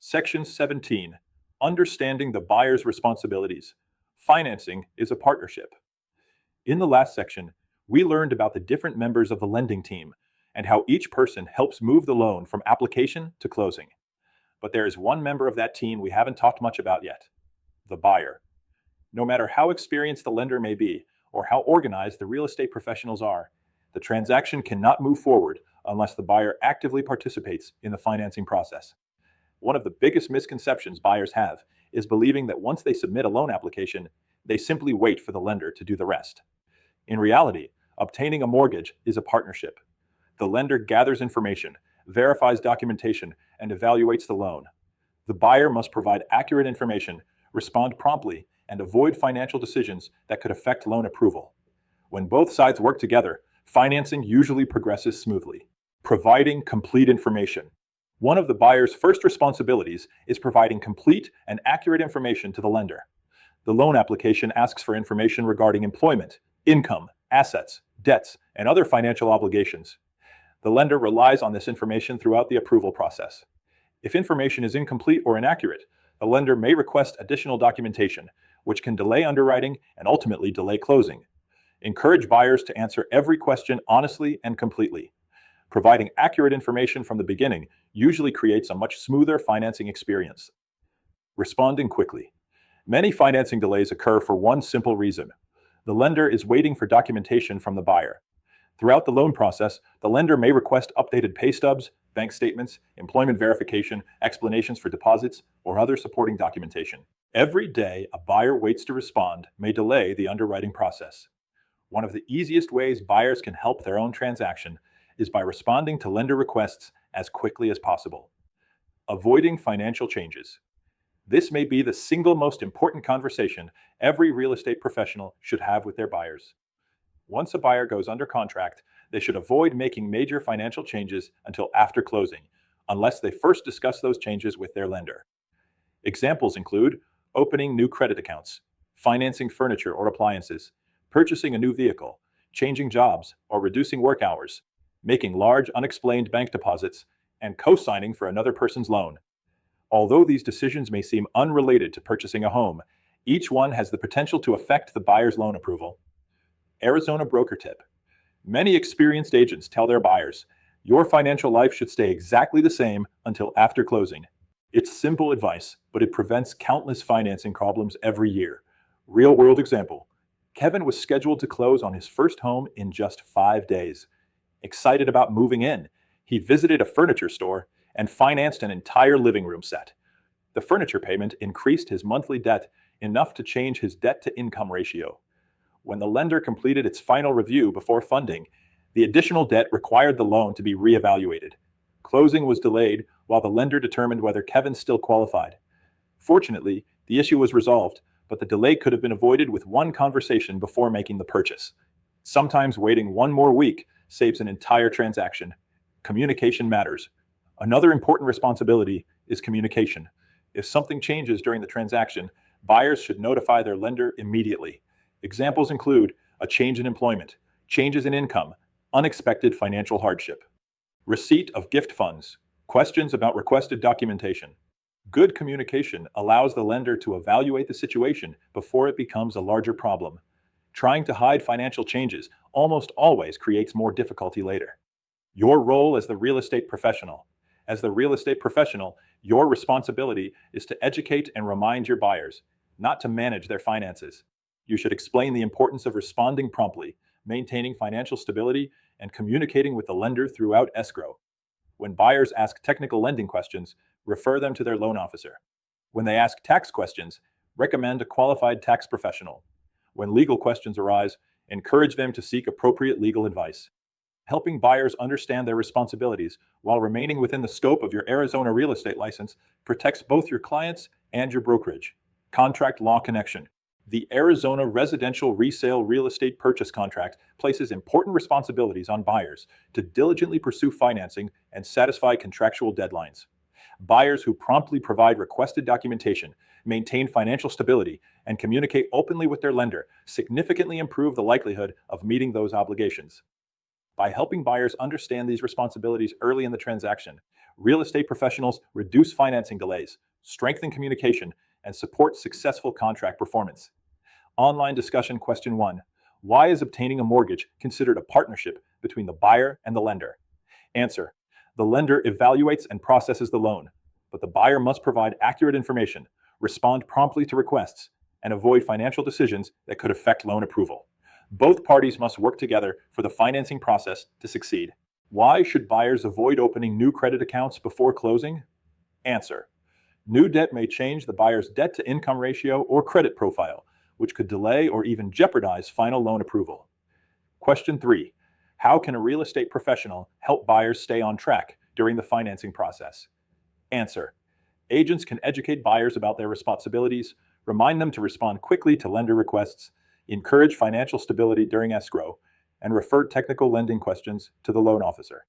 Section 17. Understanding the buyer's responsibilities. Financing is a partnership. In the last section, we learned about the different members of the lending team and how each person helps move the loan from application to closing. But there is one member of that team we haven't talked much about yet: the buyer. No matter how experienced the lender may be or how organized the real estate professionals are, the transaction cannot move forward unless the buyer actively participates in the financing process. One of the biggest misconceptions buyers have is believing that once they submit a loan application, they simply wait for the lender to do the rest. In reality, obtaining a mortgage is a partnership. The lender gathers information, verifies documentation, and evaluates the loan. The buyer must provide accurate information, respond promptly, and avoid financial decisions that could affect loan approval. When both sides work together, financing usually progresses smoothly. Providing complete information. One of the buyer's first responsibilities is providing complete and accurate information to the lender. The loan application asks for information regarding employment, income, assets, debts, and other financial obligations. The lender relies on this information throughout the approval process. If information is incomplete or inaccurate, the lender may request additional documentation, which can delay underwriting and ultimately delay closing. Encourage buyers to answer every question honestly and completely. Providing accurate information from the beginning usually creates a much smoother financing experience. Responding quickly. Many financing delays occur for one simple reason: the lender is waiting for documentation from the buyer. Throughout the loan process, the lender may request updated pay stubs, bank statements, employment verification, explanations for deposits, or other supporting documentation. Every day a buyer waits to respond may delay the underwriting process. One of the easiest ways buyers can help their own transaction is by responding to lender requests as quickly as possible. Avoiding financial changes. This may be the single most important conversation every real estate professional should have with their buyers. Once a buyer goes under contract, they should avoid making major financial changes until after closing, unless they first discuss those changes with their lender. Examples include opening new credit accounts, financing furniture or appliances, purchasing a new vehicle, changing jobs or reducing work hours, making large unexplained bank deposits, and co-signing for another person's loan. Although these decisions may seem unrelated to purchasing a home, each one has the potential to affect the buyer's loan approval. Arizona broker tip. Many experienced agents tell their buyers, your financial life should stay exactly the same until after closing. It's simple advice, but it prevents countless financing problems every year. Real-world example. Kevin was scheduled to close on his first home in just 5 days. Excited about moving in, he visited a furniture store and financed an entire living room set. The furniture payment increased his monthly debt enough to change his debt-to-income ratio. When the lender completed its final review before funding, the additional debt required the loan to be reevaluated. Closing was delayed while the lender determined whether Kevin still qualified. Fortunately, the issue was resolved, but the delay could have been avoided with one conversation before making the purchase. Sometimes waiting one more week saves an entire transaction. Communication matters. Another important responsibility is communication. If something changes during the transaction, buyers should notify their lender immediately. Examples include a change in employment, changes in income, unexpected financial hardship. Receipt of gift funds, questions about requested documentation. Good communication allows the lender to evaluate the situation before it becomes a larger problem. Trying to hide financial changes almost always creates more difficulty later. Your role as the real estate professional. As the real estate professional, your responsibility is to educate and remind your buyers, not to manage their finances. You should explain the importance of responding promptly, maintaining financial stability, and communicating with the lender throughout escrow. When buyers ask technical lending questions, refer them to their loan officer. When they ask tax questions, recommend a qualified tax professional. When legal questions arise, encourage them to seek appropriate legal advice. Helping buyers understand their responsibilities while remaining within the scope of your Arizona real estate license protects both your clients and your brokerage. Contract law connection. The Arizona Residential Resale Real Estate Purchase Contract places important responsibilities on buyers to diligently pursue financing and satisfy contractual deadlines. Buyers who promptly provide requested documentation, maintain financial stability, and communicate openly with their lender significantly improve the likelihood of meeting those obligations. By helping buyers understand these responsibilities early in the transaction, real estate professionals reduce financing delays, strengthen communication, and support successful contract performance. Online discussion question 1. Why is obtaining a mortgage considered a partnership between the buyer and the lender? Answer. The lender evaluates and processes the loan, but the buyer must provide accurate information, respond promptly to requests, and avoid financial decisions that could affect loan approval. Both parties must work together for the financing process to succeed. Why should buyers avoid opening new credit accounts before closing? Answer. New debt may change the buyer's debt-to-income ratio or credit profile, which could delay or even jeopardize final loan approval. Question 3. How can a real estate professional help buyers stay on track during the financing process? Answer. Agents can educate buyers about their responsibilities, remind them to respond quickly to lender requests, encourage financial stability during escrow, and refer technical lending questions to the loan officer.